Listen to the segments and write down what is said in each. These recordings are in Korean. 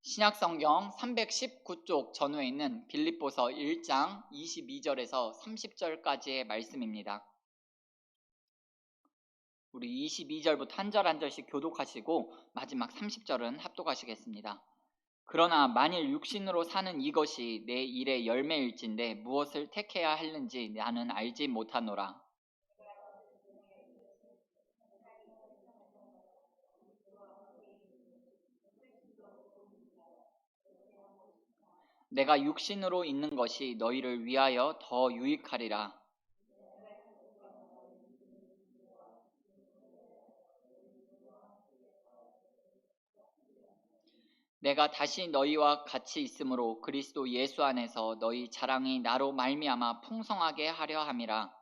신약성경 319쪽 전후에 있는 빌립보서 1장 22절에서 30절까지의 말씀입니다. 우리 22절부터 한 절 한 절씩 교독하시고 마지막 30절은 합독하시겠습니다. 그러나 만일 육신으로 사는 이것이 내 일의 열매일진데 무엇을 택해야 하는지 나는 알지 못하노라. 내가 육신으로 있는 것이 너희를 위하여 더 유익하리라. 내가 다시 너희와 같이 있으므로 그리스도 예수 안에서 너희 자랑이 나로 말미암아 풍성하게 하려 함이라.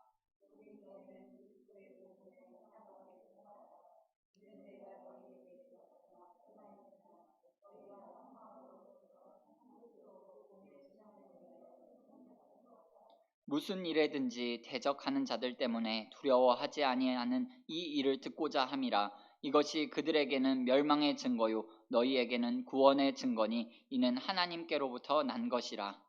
무슨 일에든지 대적하는 자들 때문에 두려워하지 아니하는 이 일을 듣고자 함이라. 이것이 그들에게는 멸망의 증거요 너희에게는 구원의 증거니 이는 하나님께로부터 난 것이라.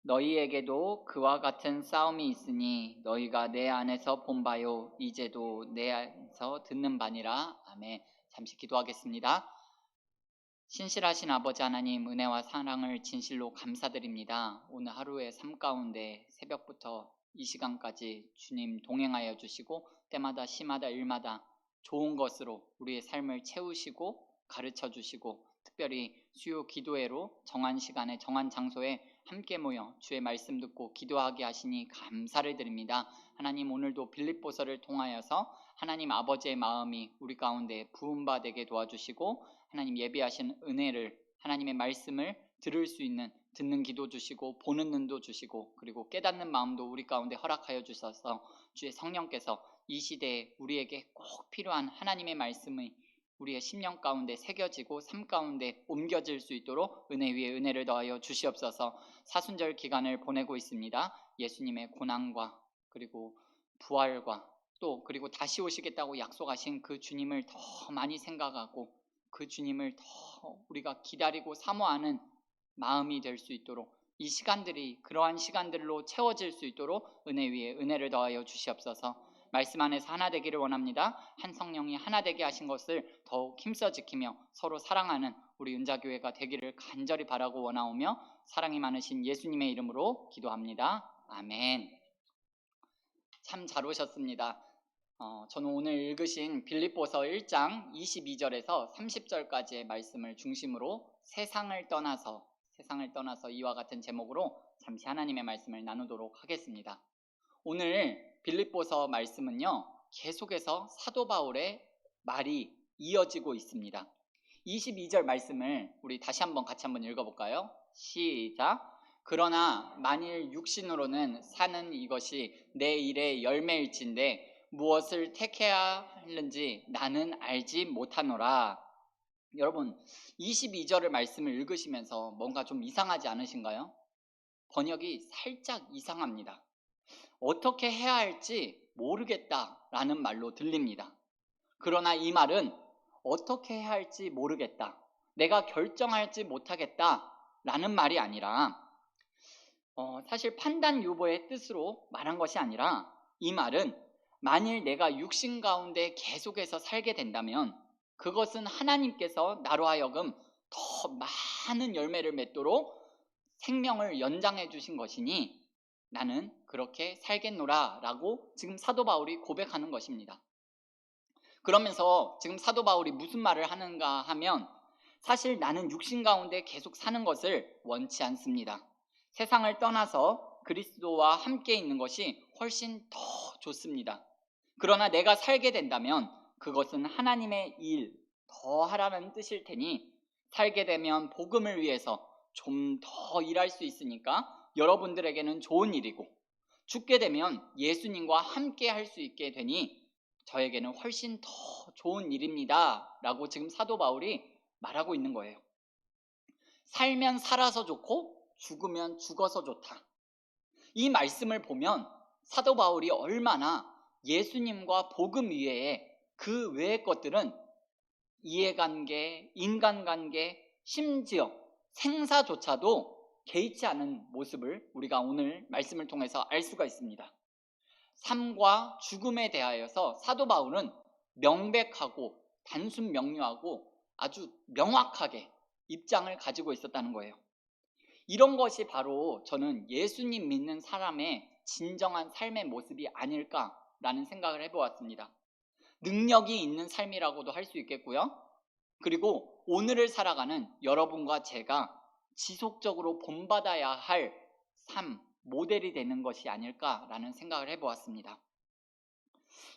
너희에게도 그와 같은 싸움이 있으니 너희가 내 안에서 본 바요 이제도 내 안에서 듣는 바니라. 아멘. 잠시 기도하겠습니다. 신실하신 아버지 하나님, 은혜와 사랑을 진실로 감사드립니다. 오늘 하루의 삶 가운데 새벽부터 이 시간까지 주님 동행하여 주시고 때마다 시마다 일마다 좋은 것으로 우리의 삶을 채우시고 가르쳐 주시고 특별히 수요 기도회로 정한 시간에 정한 장소에 함께 모여 주의 말씀 듣고 기도하게 하시니 감사를 드립니다. 하나님, 오늘도 빌립보서를 통하여서 하나님 아버지의 마음이 우리 가운데 부음받게 도와주시고 하나님 예비하신 은혜를, 하나님의 말씀을 들을 수 있는 듣는 기도 주시고 보는 눈도 주시고 그리고 깨닫는 마음도 우리 가운데 허락하여 주셔서 주의 성령께서 이 시대에 우리에게 꼭 필요한 하나님의 말씀이 우리의 심령 가운데 새겨지고 삶 가운데 옮겨질 수 있도록 은혜 위에 은혜를 더하여 주시옵소서. 사순절 기간을 보내고 있습니다. 예수님의 고난과 그리고 부활과 또 그리고 다시 오시겠다고 약속하신 그 주님을 더 많이 생각하고 그 주님을 더 우리가 기다리고 사모하는 마음이 될 수 있도록 이 시간들이 그러한 시간들로 채워질 수 있도록 은혜 위에 은혜를 더하여 주시옵소서. 말씀 안에서 하나 되기를 원합니다. 한 성령이 하나 되게 하신 것을 더욱 힘써 지키며 서로 사랑하는 우리 은자교회가 되기를 간절히 바라고 원하오며 사랑이 많으신 예수님의 이름으로 기도합니다. 아멘. 참 잘 오셨습니다. 저는 오늘 읽으신 빌립보서 1장 22절에서 30절까지의 말씀을 중심으로 세상을 떠나서 이와 같은 제목으로 잠시 하나님의 말씀을 나누도록 하겠습니다. 오늘 빌립보서 말씀은요, 계속해서 사도 바울의 말이 이어지고 있습니다. 22절 말씀을 우리 다시 한번 같이 한번 읽어볼까요? 시작. 그러나 만일 육신으로는 사는 이것이 내 일의 열매일진데 무엇을 택해야 하는지 나는 알지 못하노라. 여러분, 22절의 말씀을 읽으시면서 뭔가 좀 이상하지 않으신가요? 번역이 살짝 이상합니다. 어떻게 해야 할지 모르겠다라는 말로 들립니다. 그러나 이 말은 어떻게 해야 할지 모르겠다, 내가 결정할지 못하겠다라는 말이 아니라 사실 판단 유보의 뜻으로 말한 것이 아니라 이 말은 만일 내가 육신 가운데 계속해서 살게 된다면 그것은 하나님께서 나로 하여금 더 많은 열매를 맺도록 생명을 연장해 주신 것이니 나는 그렇게 살겠노라 라고 지금 사도 바울이 고백하는 것입니다. 그러면서 지금 사도 바울이 무슨 말을 하는가 하면 사실 나는 육신 가운데 계속 사는 것을 원치 않습니다. 세상을 떠나서 그리스도와 함께 있는 것이 훨씬 더 좋습니다. 그러나 내가 살게 된다면 그것은 하나님의 일, 더 하라는 뜻일 테니 살게 되면 복음을 위해서 좀 더 일할 수 있으니까 여러분들에게는 좋은 일이고 죽게 되면 예수님과 함께 할 수 있게 되니 저에게는 훨씬 더 좋은 일입니다 라고 지금 사도 바울이 말하고 있는 거예요. 살면 살아서 좋고 죽으면 죽어서 좋다. 이 말씀을 보면 사도 바울이 얼마나 예수님과 복음 이외에 그 외의 것들은 이해관계, 인간관계, 심지어 생사조차도 개의치 않은 모습을 우리가 오늘 말씀을 통해서 알 수가 있습니다. 삶과 죽음에 대하여서 사도 바울은 명백하고 단순 명료하고 아주 명확하게 입장을 가지고 있었다는 거예요. 이런 것이 바로 저는 예수님 믿는 사람의 진정한 삶의 모습이 아닐까라는 생각을 해보았습니다. 능력이 있는 삶이라고도 할 수 있겠고요. 그리고 오늘을 살아가는 여러분과 제가 지속적으로 본받아야 할 삶, 모델이 되는 것이 아닐까라는 생각을 해보았습니다.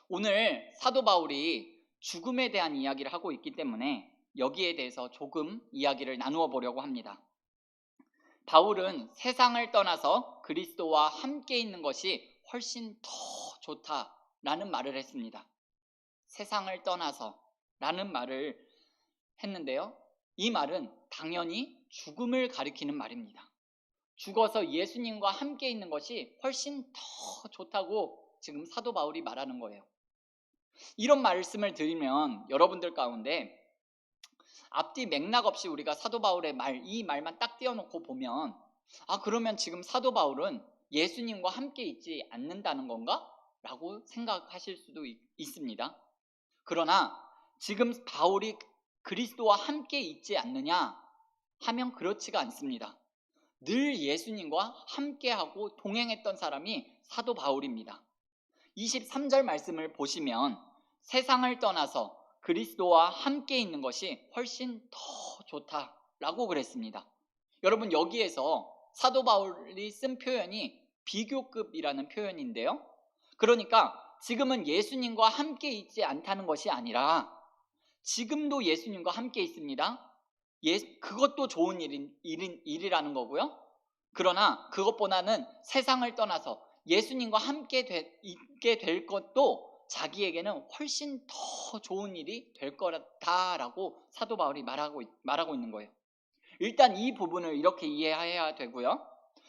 오늘 사도 바울이 죽음에 대한 이야기를 하고 있기 때문에 여기에 대해서 조금 이야기를 나누어 보려고 합니다. 바울은 세상을 떠나서 그리스도와 함께 있는 것이 훨씬 더 좋다라는 말을 했습니다. 세상을 떠나서 라는 말을 했는데요. 이 말은 당연히 죽음을 가리키는 말입니다. 죽어서 예수님과 함께 있는 것이 훨씬 더 좋다고 지금 사도 바울이 말하는 거예요. 이런 말씀을 드리면 여러분들 가운데 앞뒤 맥락 없이 우리가 사도 바울의 말, 이 말만 딱 띄워놓고 보면 그러면 지금 사도 바울은 예수님과 함께 있지 않는다는 건가? 라고 생각하실 수도 있습니다. 그러나 지금 바울이 그리스도와 함께 있지 않느냐 하면 그렇지가 않습니다. 늘 예수님과 함께하고 동행했던 사람이 사도 바울입니다. 23절 말씀을 보시면 세상을 떠나서 그리스도와 함께 있는 것이 훨씬 더 좋다라고 그랬습니다. 여러분, 여기에서 사도 바울이 쓴 표현이 비교급이라는 표현인데요. 그러니까 지금은 예수님과 함께 있지 않다는 것이 아니라 지금도 예수님과 함께 있습니다. 그것도 좋은 일이라는 거고요. 그러나 그것보다는 세상을 떠나서 예수님과 함께 있게 될 것도 자기에게는 훨씬 더 좋은 일이 될 거다라고 사도 바울이 말하고 있는 거예요. 일단 이 부분을 이렇게 이해해야 되고요.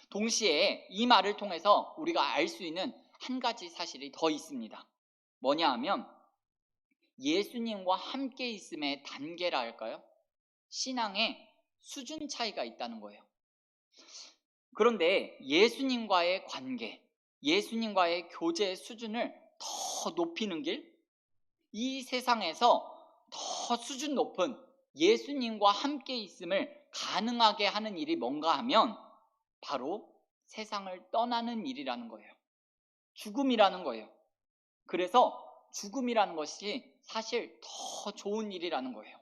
동시에 이 말을 통해서 우리가 알 수 있는 한 가지 사실이 더 있습니다. 뭐냐 하면 예수님과 함께 있음의 단계라 할까요? 신앙의 수준 차이가 있다는 거예요. 그런데 예수님과의 관계, 예수님과의 교제의 수준을 더 높이는 길, 이 세상에서 더 수준 높은 예수님과 함께 있음을 가능하게 하는 일이 뭔가 하면 바로 세상을 떠나는 일이라는 거예요. 죽음이라는 거예요. 그래서 죽음이라는 것이 사실 더 좋은 일이라는 거예요.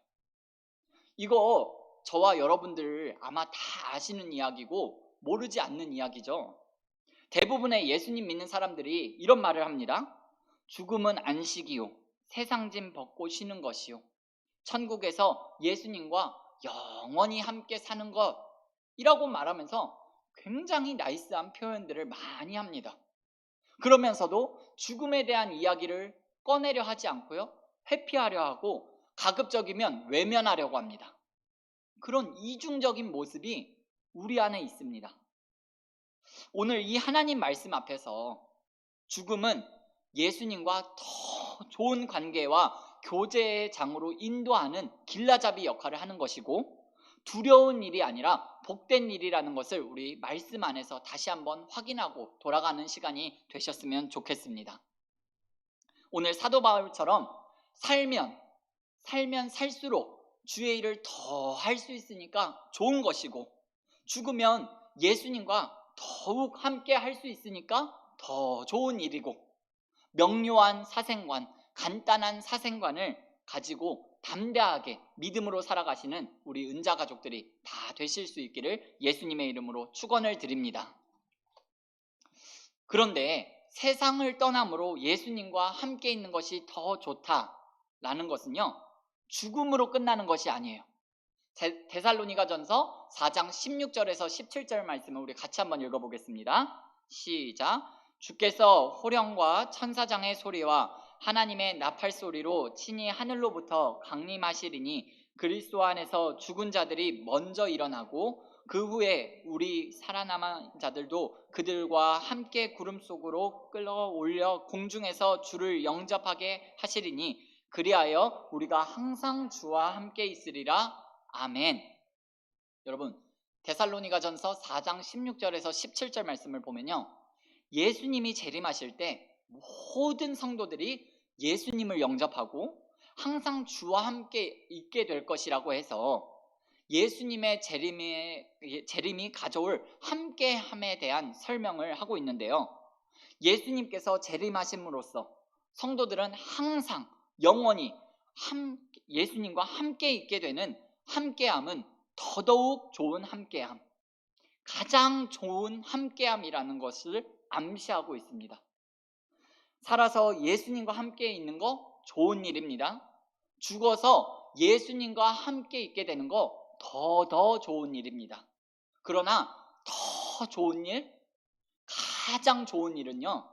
이거 저와 여러분들 아마 다 아시는 이야기고 모르지 않는 이야기죠. 대부분의 예수님 믿는 사람들이 이런 말을 합니다. 죽음은 안식이요, 세상짐 벗고 쉬는 것이요, 천국에서 예수님과 영원히 함께 사는 것이라고 말하면서 굉장히 나이스한 표현들을 많이 합니다. 그러면서도 죽음에 대한 이야기를 꺼내려 하지 않고요, 회피하려 하고 가급적이면 외면하려고 합니다. 그런 이중적인 모습이 우리 안에 있습니다. 오늘 이 하나님 말씀 앞에서 죽음은 예수님과 더 좋은 관계와 교제의 장으로 인도하는 길라잡이 역할을 하는 것이고, 두려운 일이 아니라 복된 일이라는 것을 우리 말씀 안에서 다시 한번 확인하고 돌아가는 시간이 되셨으면 좋겠습니다. 오늘 사도 바울처럼 살면 살수록 주의 일을 더 할 수 있으니까 좋은 것이고, 죽으면 예수님과 더욱 함께 할 수 있으니까 더 좋은 일이고, 명료한 사생관, 간단한 사생관을 가지고 담대하게 믿음으로 살아가시는 우리 은자 가족들이 다 되실 수 있기를 예수님의 이름으로 축원을 드립니다. 그런데 세상을 떠남으로 예수님과 함께 있는 것이 더 좋다라는 것은요, 죽음으로 끝나는 것이 아니에요. 데살로니가전서 4장 16절에서 17절 말씀을 우리 같이 한번 읽어보겠습니다. 시작. 주께서 호령과 천사장의 소리와 하나님의 나팔 소리로 친히 하늘로부터 강림하시리니 그리스도 안에서 죽은 자들이 먼저 일어나고 그 후에 우리 살아남은 자들도 그들과 함께 구름 속으로 끌어올려 공중에서 주를 영접하게 하시리니 그리하여 우리가 항상 주와 함께 있으리라. 아멘. 여러분, 데살로니가전서 4장 16절에서 17절 말씀을 보면요, 예수님이 재림하실 때 모든 성도들이 예수님을 영접하고 항상 주와 함께 있게 될 것이라고 해서 예수님의 재림이 가져올 함께함에 대한 설명을 하고 있는데요, 예수님께서 재림하심으로써 성도들은 항상 영원히 예수님과 함께 있게 되는 함께함은 더더욱 좋은 함께함, 가장 좋은 함께함이라는 것을 암시하고 있습니다. 살아서 예수님과 함께 있는 거 좋은 일입니다. 죽어서 예수님과 함께 있게 되는 거 더 좋은 일입니다. 그러나 더 좋은 일, 가장 좋은 일은요,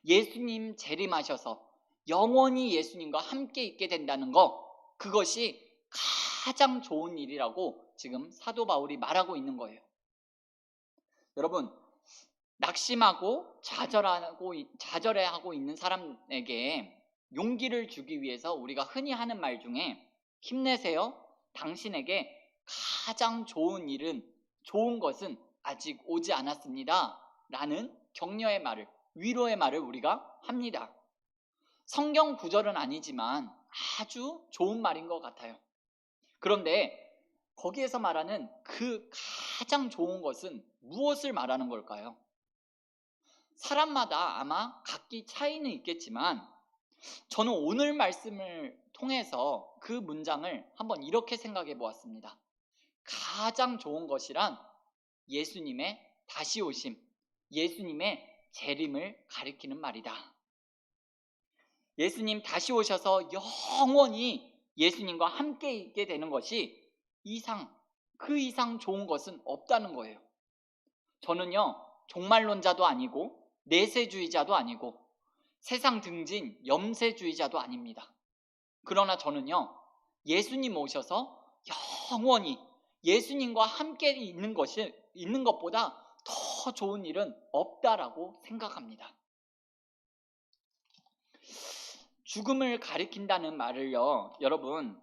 예수님 재림하셔서 영원히 예수님과 함께 있게 된다는 거, 그것이 가장 좋은 일이라고 지금 사도 바울이 말하고 있는 거예요. 여러분, 낙심하고 좌절해하고 있는 사람에게 용기를 주기 위해서 우리가 흔히 하는 말 중에 힘내세요, 당신에게 가장 좋은 것은 아직 오지 않았습니다 라는 격려의 말을, 위로의 말을 우리가 합니다. 성경 구절은 아니지만 아주 좋은 말인 것 같아요. 그런데 거기에서 말하는 그 가장 좋은 것은 무엇을 말하는 걸까요? 사람마다 아마 각기 차이는 있겠지만 저는 오늘 말씀을 통해서 그 문장을 한번 이렇게 생각해 보았습니다. 가장 좋은 것이란 예수님의 다시 오심, 예수님의 재림을 가리키는 말이다. 예수님 다시 오셔서 영원히 예수님과 함께 있게 되는 것이 그 이상 좋은 것은 없다는 거예요. 저는요, 종말론자도 아니고 내세주의자도 아니고 세상 등진 염세주의자도 아닙니다. 그러나 저는요, 예수님 오셔서 영원히 예수님과 함께 있는 것보다 더 좋은 일은 없다라고 생각합니다. 죽음을 가리킨다는 말을요, 여러분,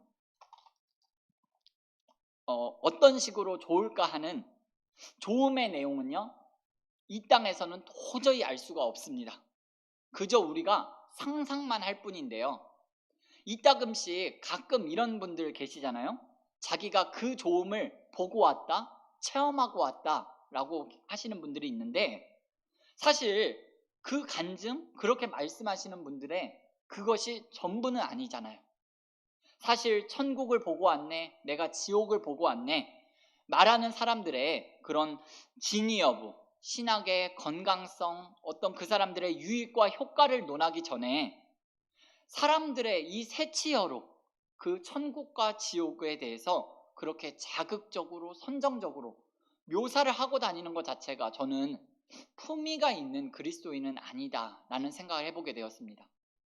어떤 식으로 좋을까 하는 좋음의 내용은요, 이 땅에서는 도저히 알 수가 없습니다. 그저 우리가 상상만 할 뿐인데요, 이따금씩 가끔 이런 분들 계시잖아요. 자기가 그 좋음을 보고 왔다, 체험하고 왔다 라고 하시는 분들이 있는데, 사실 그 간증, 그렇게 말씀하시는 분들의 그것이 전부는 아니잖아요. 사실 천국을 보고 왔네, 내가 지옥을 보고 왔네 말하는 사람들의 그런 진위 여부, 신학의 건강성, 어떤 그 사람들의 유익과 효과를 논하기 전에 사람들의 이 새치여로 그 천국과 지옥에 대해서 그렇게 자극적으로 선정적으로 묘사를 하고 다니는 것 자체가 저는 품위가 있는 그리스도인은 아니다라는 생각을 해보게 되었습니다.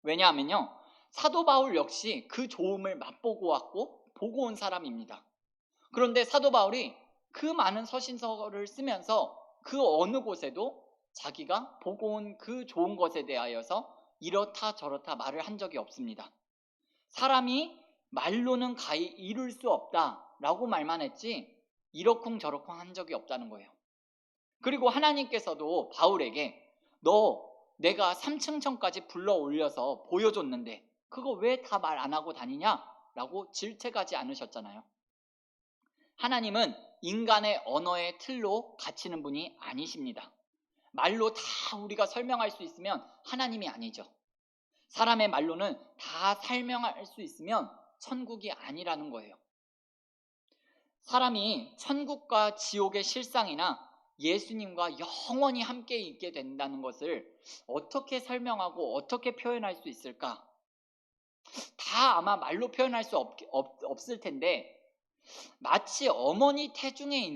왜냐하면요, 사도 바울 역시 그 좋음을 맛보고 왔고 보고 온 사람입니다. 그런데 사도 바울이 그 많은 서신서를 쓰면서 그 어느 곳에도 자기가 보고 온 그 좋은 것에 대하여서 이렇다 저렇다 말을 한 적이 없습니다. 사람이 말로는 가히 이룰 수 없다라고 말만 했지 이러쿵저러쿵 한 적이 없다는 거예요. 그리고 하나님께서도 바울에게 내가 3층천까지 불러 올려서 보여줬는데 그거 왜 다 말 안 하고 다니냐? 라고 질책하지 않으셨잖아요. 하나님은 인간의 언어의 틀로 갇히는 분이 아니십니다. 말로 다 우리가 설명할 수 있으면 하나님이 아니죠. 사람의 말로는 다 설명할 수 있으면 천국이 아니라는 거예요. 사람이 천국과 지옥의 실상이나 예수님과 영원히 함께 있게 된다는 것을 어떻게 설명하고 어떻게 표현할 수 있을까? 다 아마 말로 표현할 수 없을 텐데, 마치 어머니 태중에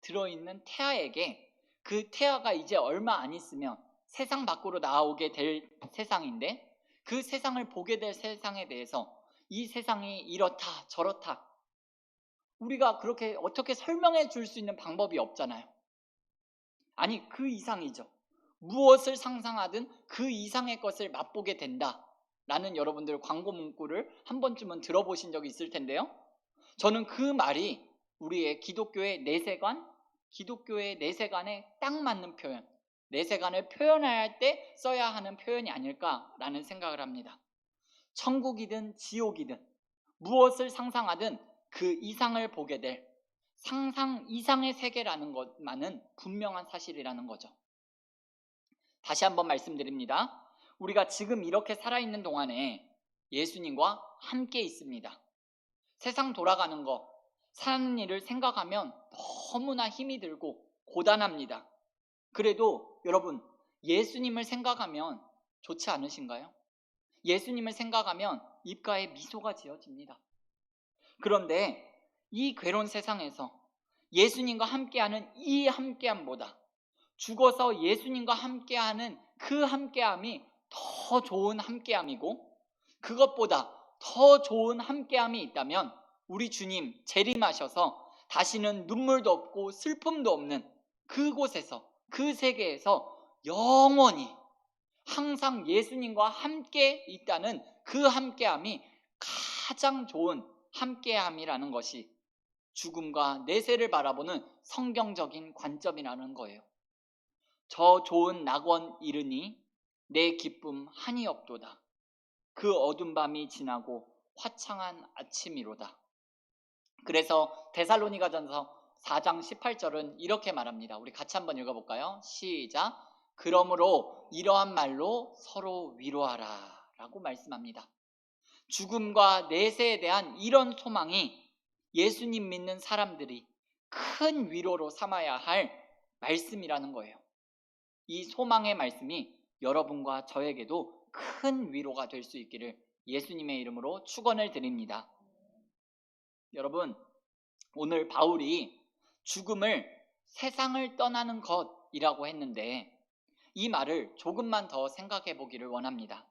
들어있는 태아에게 그 태아가 이제 얼마 안 있으면 세상 밖으로 나오게 될 세상인데, 그 세상을 보게 될 세상에 대해서 이 세상이 이렇다 저렇다, 우리가 그렇게 어떻게 설명해 줄 수 있는 방법이 없잖아요. 아니, 그 이상이죠. 무엇을 상상하든 그 이상의 것을 맛보게 된다 라는 여러분들 광고 문구를 한 번쯤은 들어보신 적이 있을 텐데요. 저는 그 말이 우리의 기독교의 내세관에 딱 맞는 표현, 내세관을 표현할 때 써야 하는 표현이 아닐까라는 생각을 합니다. 천국이든 지옥이든 무엇을 상상하든 그 이상을 보게 될 상상 이상의 세계라는 것만은 분명한 사실이라는 거죠. 다시 한번 말씀드립니다. 우리가 지금 이렇게 살아있는 동안에 예수님과 함께 있습니다. 세상 돌아가는 거, 사는 일을 생각하면 너무나 힘이 들고 고단합니다. 그래도 여러분, 예수님을 생각하면 좋지 않으신가요? 예수님을 생각하면 입가에 미소가 지어집니다. 그런데 이 괴로운 세상에서 예수님과 함께하는 이 함께함보다 죽어서 예수님과 함께하는 그 함께함이 더 좋은 함께함이고, 그것보다 더 좋은 함께함이 있다면 우리 주님 재림하셔서 다시는 눈물도 없고 슬픔도 없는 그곳에서, 그 세계에서 영원히 항상 예수님과 함께 있다는 그 함께함이 가장 좋은 함께함이라는 것이 죽음과 내세를 바라보는 성경적인 관점이라는 거예요. 저 좋은 낙원 이르니 내 기쁨 한이 없도다. 그 어둠 밤이 지나고 화창한 아침이로다. 그래서 데살로니가전서 4장 18절은 이렇게 말합니다. 우리 같이 한번 읽어볼까요? 시작. 그러므로 이러한 말로 서로 위로하라 라고 말씀합니다. 죽음과 내세에 대한 이런 소망이 예수님 믿는 사람들이 큰 위로로 삼아야 할 말씀이라는 거예요. 이 소망의 말씀이 여러분과 저에게도 큰 위로가 될 수 있기를 예수님의 이름으로 축원을 드립니다. 여러분, 오늘 바울이 죽음을 세상을 떠나는 것이라고 했는데 이 말을 조금만 더 생각해 보기를 원합니다.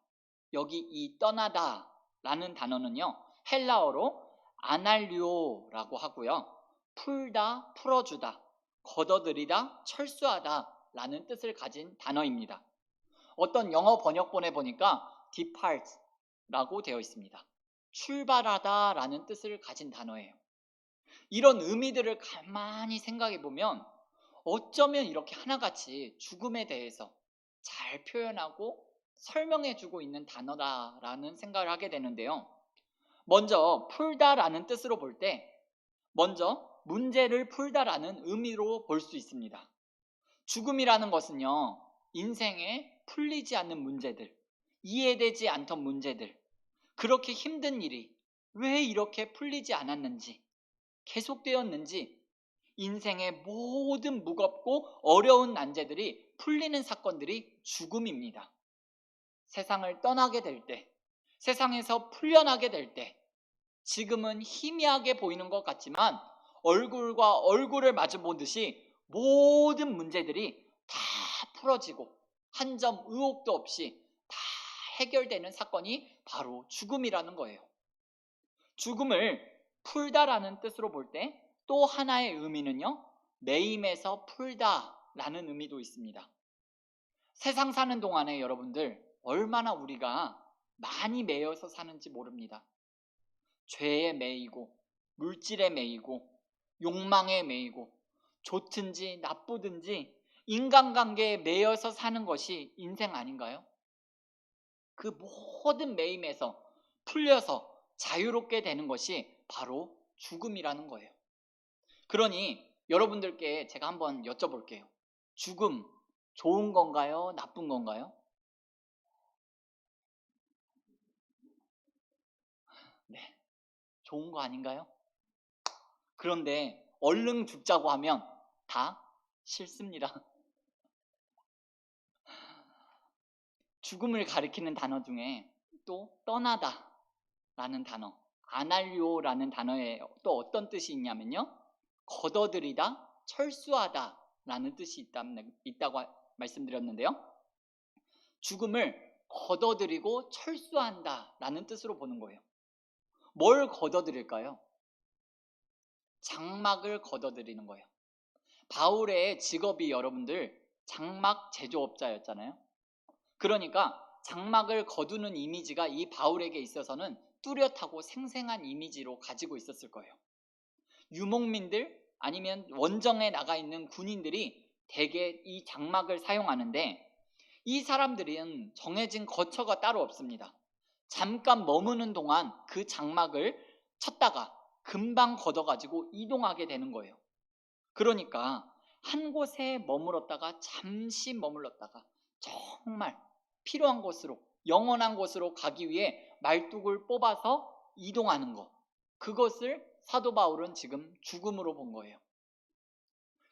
여기 이 떠나다 라는 단어는요, 헬라어로 아날리오라고 하고요, 풀다, 풀어주다, 걷어들이다, 철수하다 라는 뜻을 가진 단어입니다. 어떤 영어 번역본에 보니까 depart 라고 되어 있습니다. 출발하다 라는 뜻을 가진 단어예요. 이런 의미들을 가만히 생각해 보면 어쩌면 이렇게 하나같이 죽음에 대해서 잘 표현하고 설명해 주고 있는 단어다라는 생각을 하게 되는데요. 먼저 풀다라는 뜻으로 볼 때 먼저 문제를 풀다라는 의미로 볼 수 있습니다. 죽음이라는 것은요, 인생에 풀리지 않는 문제들, 이해되지 않던 문제들, 그렇게 힘든 일이 왜 이렇게 풀리지 않았는지, 계속되었는지, 인생의 모든 무겁고 어려운 난제들이 풀리는 사건들이 죽음입니다. 세상을 떠나게 될 때, 세상에서 풀려나게 될 때, 지금은 희미하게 보이는 것 같지만 얼굴과 얼굴을 마주 보듯이 모든 문제들이 다 풀어지고 한 점 의혹도 없이 다 해결되는 사건이 바로 죽음이라는 거예요. 죽음을 풀다라는 뜻으로 볼 때 또 하나의 의미는요, 매임에서 풀다라는 의미도 있습니다. 세상 사는 동안에 여러분들 얼마나 우리가 많이 매여서 사는지 모릅니다. 죄에 매이고, 물질에 매이고, 욕망에 매이고, 좋든지 나쁘든지 인간관계에 매여서 사는 것이 인생 아닌가요? 그 모든 매임에서 풀려서 자유롭게 되는 것이 바로 죽음이라는 거예요. 그러니 여러분들께 제가 한번 여쭤볼게요. 죽음 좋은 건가요? 나쁜 건가요? 네, 좋은 거 아닌가요? 그런데 얼른 죽자고 하면 다 싫습니다. 죽음을 가리키는 단어 중에 또 떠나다 라는 단어, 아날리오라는 단어에 또 어떤 뜻이 있냐면요, 걷어들이다, 철수하다 라는 뜻이 있다고 말씀드렸는데요, 죽음을 걷어들이고 철수한다 라는 뜻으로 보는 거예요. 뭘 걷어들일까요? 장막을 걷어들이는 거예요. 바울의 직업이 여러분들 장막 제조업자였잖아요. 그러니까 장막을 거두는 이미지가 이 바울에게 있어서는 뚜렷하고 생생한 이미지로 가지고 있었을 거예요. 유목민들 아니면 원정에 나가 있는 군인들이 대개 이 장막을 사용하는데, 이 사람들은 정해진 거처가 따로 없습니다. 잠깐 머무는 동안 그 장막을 쳤다가 금방 걷어가지고 이동하게 되는 거예요. 그러니까 한 곳에 머물렀다가 잠시 머물렀다가 정말 필요한 곳으로, 영원한 곳으로 가기 위해 말뚝을 뽑아서 이동하는 것, 그것을 사도 바울은 지금 죽음으로 본 거예요.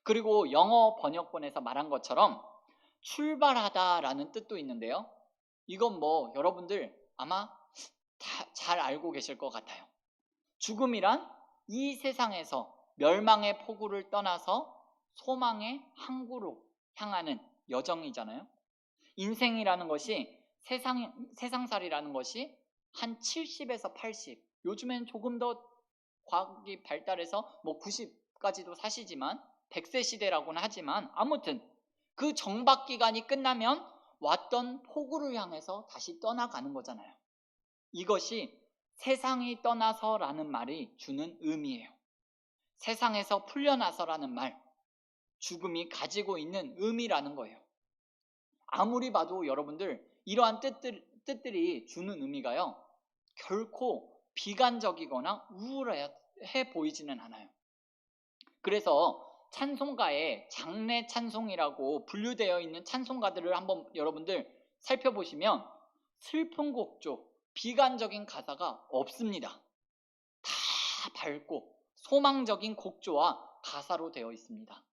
그리고 영어 번역본에서 말한 것처럼 출발하다라는 뜻도 있는데요, 이건 뭐 여러분들 아마 잘 알고 계실 것 같아요. 죽음이란 이 세상에서 멸망의 포구를 떠나서 소망의 항구로 향하는 여정이잖아요. 인생이라는 것이 세상살이라는 것이 한 70에서 80, 요즘엔 조금 더 과학이 발달해서 뭐 90까지도 사시지만 100세 시대라고는 하지만, 아무튼 그 정박 기간이 끝나면 왔던 포구를 향해서 다시 떠나가는 거잖아요. 이것이 세상이 떠나서라는 말이 주는 의미예요. 세상에서 풀려나서라는 말, 죽음이 가지고 있는 의미라는 거예요. 아무리 봐도 여러분들 이러한 뜻들이 주는 의미가요, 결코 비관적이거나 우울해 보이지는 않아요. 그래서 찬송가에 장례 찬송이라고 분류되어 있는 찬송가들을 한번 여러분들 살펴보시면 슬픈 곡조, 비관적인 가사가 없습니다. 다 밝고 소망적인 곡조와 가사로 되어 있습니다.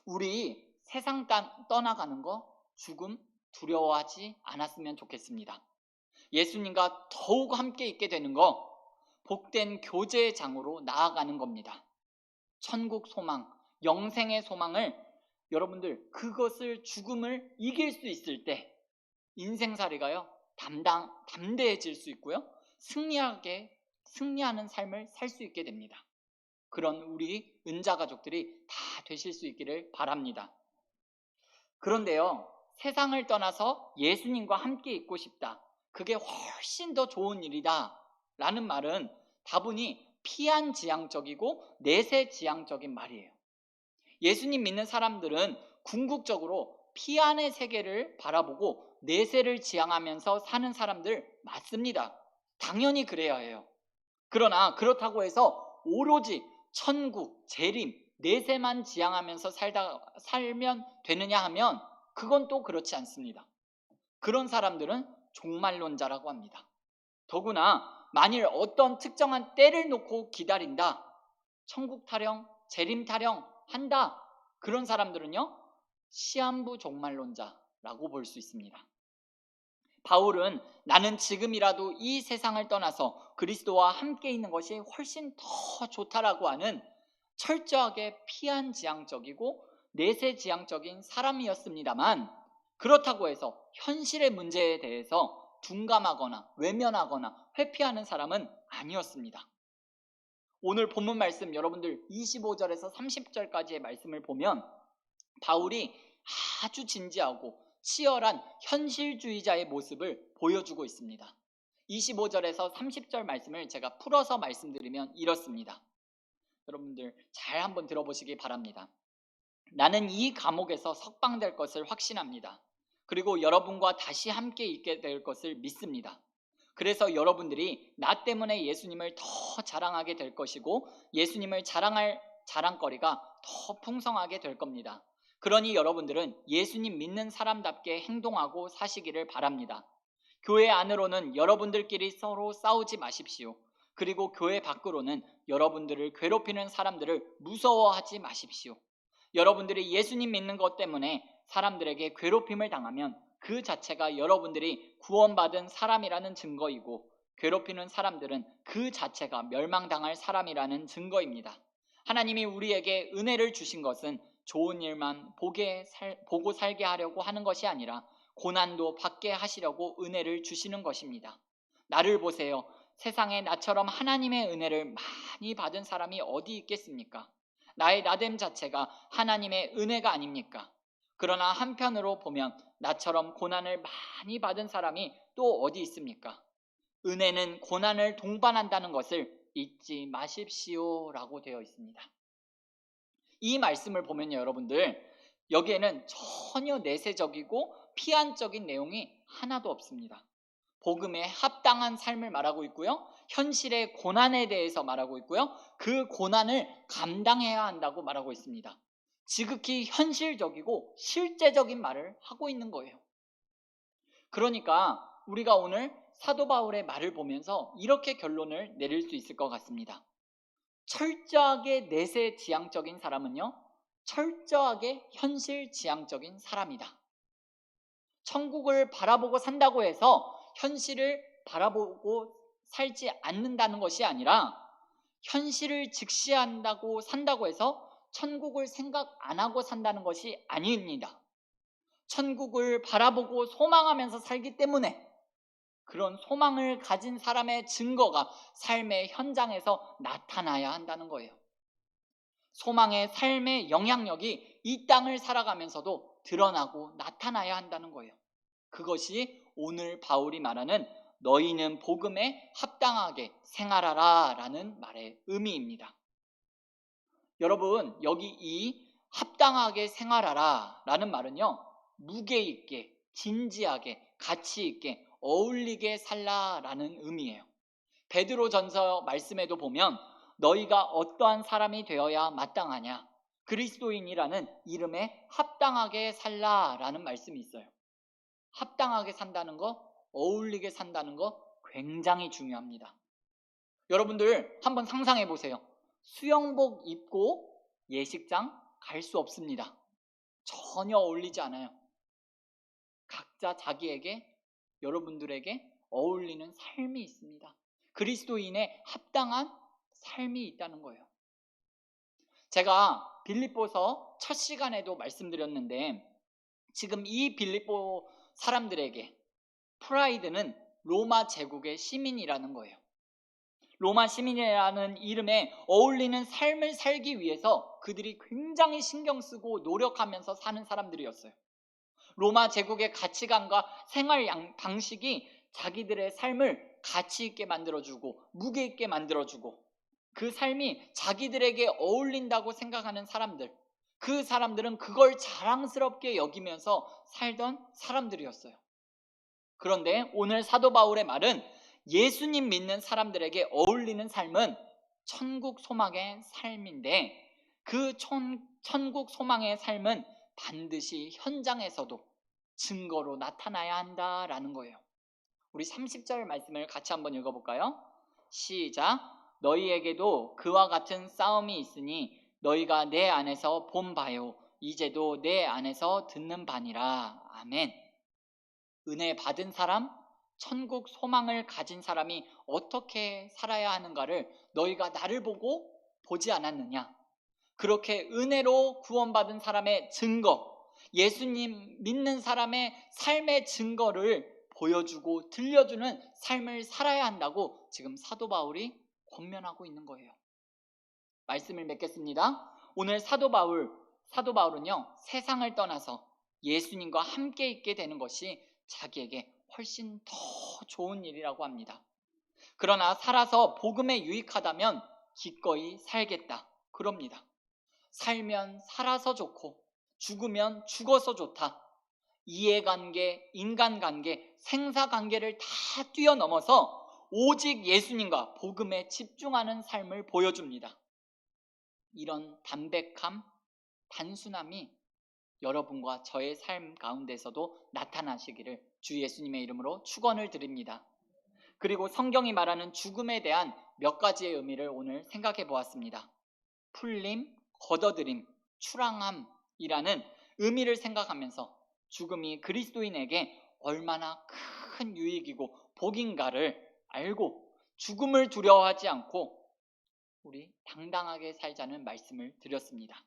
우리 세상 떠나가는 거, 죽음 두려워하지 않았으면 좋겠습니다. 예수님과 더욱 함께 있게 되는 거, 복된 교제의 장으로 나아가는 겁니다. 천국 소망, 영생의 소망을 여러분들, 그것을 죽음을 이길 수 있을 때 인생살이가요 담대해질 수 있고요, 승리하는 삶을 살 수 있게 됩니다. 그런 우리 은자 가족들이 다 되실 수 있기를 바랍니다. 그런데요, 세상을 떠나서 예수님과 함께 있고 싶다, 그게 훨씬 더 좋은 일이다 라는 말은 다분히 피한지향적이고 내세지향적인 말이에요. 예수님 믿는 사람들은 궁극적으로 피안의 세계를 바라보고 내세를 지향하면서 사는 사람들 맞습니다. 당연히 그래야 해요. 그러나 그렇다고 해서 오로지 천국, 재림, 내세만 지향하면서 살면 되느냐 하면 그건 또 그렇지 않습니다. 그런 사람들은 종말론자라고 합니다. 더구나 만일 어떤 특정한 때를 놓고 기다린다, 천국 타령, 재림 타령 한다, 그런 사람들은요 시한부 종말론자라고 볼 수 있습니다. 바울은 나는 지금이라도 이 세상을 떠나서 그리스도와 함께 있는 것이 훨씬 더 좋다라고 하는 철저하게 피한지향적이고 내세지향적인 사람이었습니다만, 그렇다고 해서 현실의 문제에 대해서 둔감하거나 외면하거나 회피하는 사람은 아니었습니다. 오늘 본문 말씀 여러분들 25절에서 30절까지의 말씀을 보면 바울이 아주 진지하고 치열한 현실주의자의 모습을 보여주고 있습니다. 25절에서 30절 말씀을 제가 풀어서 말씀드리면 이렇습니다. 여러분들 잘 한번 들어보시기 바랍니다. 나는 이 감옥에서 석방될 것을 확신합니다. 그리고 여러분과 다시 함께 있게 될 것을 믿습니다. 그래서 여러분들이 나 때문에 예수님을 더 자랑하게 될 것이고 예수님을 자랑할 자랑거리가 더 풍성하게 될 겁니다. 그러니 여러분들은 예수님 믿는 사람답게 행동하고 사시기를 바랍니다. 교회 안으로는 여러분들끼리 서로 싸우지 마십시오. 그리고 교회 밖으로는 여러분들을 괴롭히는 사람들을 무서워하지 마십시오. 여러분들이 예수님 믿는 것 때문에 사람들에게 괴롭힘을 당하면 그 자체가 여러분들이 구원받은 사람이라는 증거이고, 괴롭히는 사람들은 그 자체가 멸망당할 사람이라는 증거입니다. 하나님이 우리에게 은혜를 주신 것은 좋은 일만 보고 살게 하려고 하는 것이 아니라 고난도 받게 하시려고 은혜를 주시는 것입니다. 나를 보세요. 세상에 나처럼 하나님의 은혜를 많이 받은 사람이 어디 있겠습니까? 나의 나됨 자체가 하나님의 은혜가 아닙니까? 그러나 한편으로 보면 나처럼 고난을 많이 받은 사람이 또 어디 있습니까? 은혜는 고난을 동반한다는 것을 잊지 마십시오 라고 되어 있습니다. 이 말씀을 보면요, 여러분들, 여기에는 전혀 내세적이고 피한적인 내용이 하나도 없습니다. 복음에 합당한 삶을 말하고 있고요, 현실의 고난에 대해서 말하고 있고요, 그 고난을 감당해야 한다고 말하고 있습니다. 지극히 현실적이고 실제적인 말을 하고 있는 거예요. 그러니까 우리가 오늘 사도 바울의 말을 보면서 이렇게 결론을 내릴 수 있을 것 같습니다. 철저하게 내세지향적인 사람은요, 철저하게 현실지향적인 사람이다. 천국을 바라보고 산다고 해서 현실을 바라보고 살지 않는다는 것이 아니라, 현실을 직시한다고 산다고 해서 천국을 생각 안 하고 산다는 것이 아닙니다. 천국을 바라보고 소망하면서 살기 때문에 그런 소망을 가진 사람의 증거가 삶의 현장에서 나타나야 한다는 거예요. 소망의 삶의 영향력이 이 땅을 살아가면서도 드러나고 나타나야 한다는 거예요. 그것이 오늘 바울이 말하는 너희는 복음에 합당하게 생활하라 라는 말의 의미입니다. 여러분, 여기 이 합당하게 생활하라 라는 말은요, 무게 있게, 진지하게, 가치 있게, 어울리게 살라라는 의미예요. 베드로전서 말씀에도 보면 너희가 어떠한 사람이 되어야 마땅하냐, 그리스도인이라는 이름에 합당하게 살라라는 말씀이 있어요. 합당하게 산다는 거, 어울리게 산다는 거 굉장히 중요합니다. 여러분들 한번 상상해 보세요. 수영복 입고 예식장 갈 수 없습니다. 전혀 어울리지 않아요. 각자 자기에게, 여러분들에게 어울리는 삶이 있습니다. 그리스도인의 합당한 삶이 있다는 거예요. 제가 빌립보서 첫 시간에도 말씀드렸는데, 지금 이 빌립보 사람들에게 프라이드는 로마 제국의 시민이라는 거예요. 로마 시민이라는 이름에 어울리는 삶을 살기 위해서 그들이 굉장히 신경 쓰고 노력하면서 사는 사람들이었어요. 로마 제국의 가치관과 생활 방식이 자기들의 삶을 가치 있게 만들어주고 무게 있게 만들어주고, 그 삶이 자기들에게 어울린다고 생각하는 사람들, 그 사람들은 그걸 자랑스럽게 여기면서 살던 사람들이었어요. 그런데 오늘 사도 바울의 말은 예수님 믿는 사람들에게 어울리는 삶은 천국 소망의 삶인데, 그 천국 소망의 삶은 반드시 현장에서도 증거로 나타나야 한다라는 거예요. 우리 30절 말씀을 같이 한번 읽어볼까요? 시작. 너희에게도 그와 같은 싸움이 있으니 너희가 내 안에서 본 바요 이제도 내 안에서 듣는 바니라. 아멘. 은혜 받은 사람, 천국 소망을 가진 사람이 어떻게 살아야 하는가를 너희가 나를 보고 보지 않았느냐? 그렇게 은혜로 구원받은 사람의 증거, 예수님 믿는 사람의 삶의 증거를 보여주고 들려주는 삶을 살아야 한다고 지금 사도 바울이 권면하고 있는 거예요. 말씀을 맺겠습니다. 오늘 사도 바울은요, 세상을 떠나서 예수님과 함께 있게 되는 것이 자기에게 훨씬 더 좋은 일이라고 합니다. 그러나 살아서 복음에 유익하다면 기꺼이 살겠다 그럽니다. 살면 살아서 좋고 죽으면 죽어서 좋다. 이해관계, 인간관계, 생사관계를 다 뛰어넘어서 오직 예수님과 복음에 집중하는 삶을 보여줍니다. 이런 담백함, 단순함이 여러분과 저의 삶 가운데서도 나타나시기를 주 예수님의 이름으로 축원을 드립니다. 그리고 성경이 말하는 죽음에 대한 몇 가지의 의미를 오늘 생각해 보았습니다. 풀림, 걷어들임, 출항함이라는 의미를 생각하면서 죽음이 그리스도인에게 얼마나 큰 유익이고 복인가를 알고 죽음을 두려워하지 않고 우리 당당하게 살자는 말씀을 드렸습니다.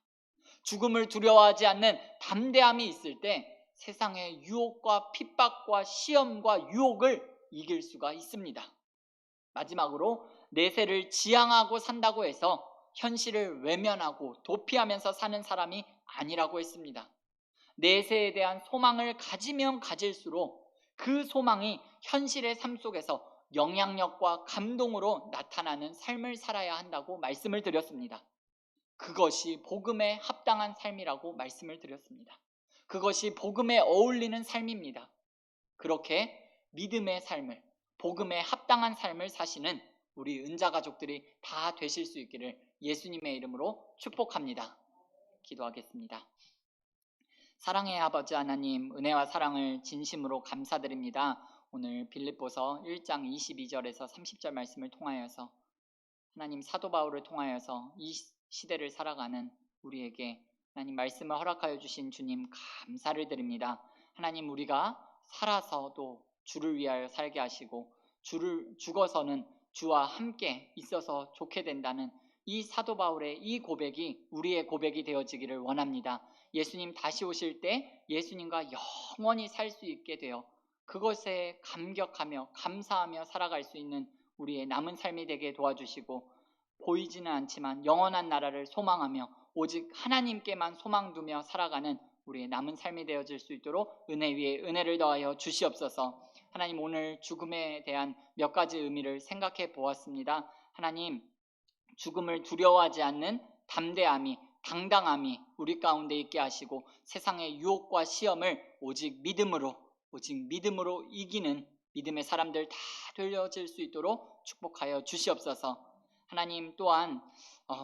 죽음을 두려워하지 않는 담대함이 있을 때 세상의 유혹과 핍박과 시험과 유혹을 이길 수가 있습니다. 마지막으로 내세를 지향하고 산다고 해서 현실을 외면하고 도피하면서 사는 사람이 아니라고 했습니다. 내세에 대한 소망을 가지면 가질수록 그 소망이 현실의 삶 속에서 영향력과 감동으로 나타나는 삶을 살아야 한다고 말씀을 드렸습니다. 그것이 복음에 합당한 삶이라고 말씀을 드렸습니다. 그것이 복음에 어울리는 삶입니다. 그렇게 믿음의 삶을, 복음에 합당한 삶을 사시는 우리 은자 가족들이 다 되실 수 있기를 예수님의 이름으로 축복합니다. 기도하겠습니다. 사랑의 아버지 하나님, 은혜와 사랑을 진심으로 감사드립니다. 오늘 빌립보서 1장 22절에서 30절 말씀을 통하여서 하나님, 사도 바울을 통하여서 이 시대를 살아가는 우리에게 하나님 말씀을 허락하여 주신 주님 감사를 드립니다. 하나님, 우리가 살아서도 주를 위하여 살게 하시고 죽어서는 주와 함께 있어서 좋게 된다는 이 사도 바울의 이 고백이 우리의 고백이 되어지기를 원합니다. 예수님 다시 오실 때 예수님과 영원히 살 수 있게 되어 그것에 감격하며 감사하며 살아갈 수 있는 우리의 남은 삶이 되게 도와주시고, 보이지는 않지만 영원한 나라를 소망하며 오직 하나님께만 소망 두며 살아가는 우리의 남은 삶이 되어질 수 있도록 은혜 위에 은혜를 더하여 주시옵소서. 하나님, 오늘 죽음에 대한 몇 가지 의미를 생각해 보았습니다. 하나님, 죽음을 두려워하지 않는 담대함이, 당당함이 우리 가운데 있게 하시고 세상의 유혹과 시험을 오직 믿음으로 이기는 믿음의 사람들 다 되어질 수 있도록 축복하여 주시옵소서. 하나님, 또한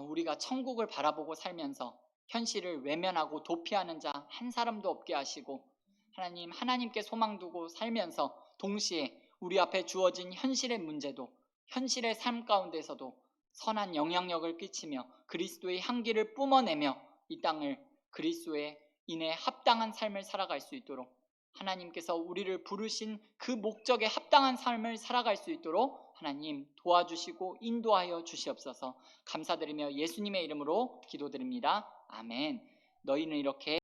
우리가 천국을 바라보고 살면서 현실을 외면하고 도피하는 자 한 사람도 없게 하시고, 하나님, 하나님께 소망 두고 살면서 동시에 우리 앞에 주어진 현실의 문제도, 현실의 삶 가운데서도 선한 영향력을 끼치며 그리스도의 향기를 뿜어내며 이 땅을 그리스도에 인해 합당한 삶을 살아갈 수 있도록, 하나님께서 우리를 부르신 그 목적에 합당한 삶을 살아갈 수 있도록 하나님 도와주시고 인도하여 주시옵소서. 감사드리며 예수님의 이름으로 기도드립니다. 아멘. 너희는 이렇게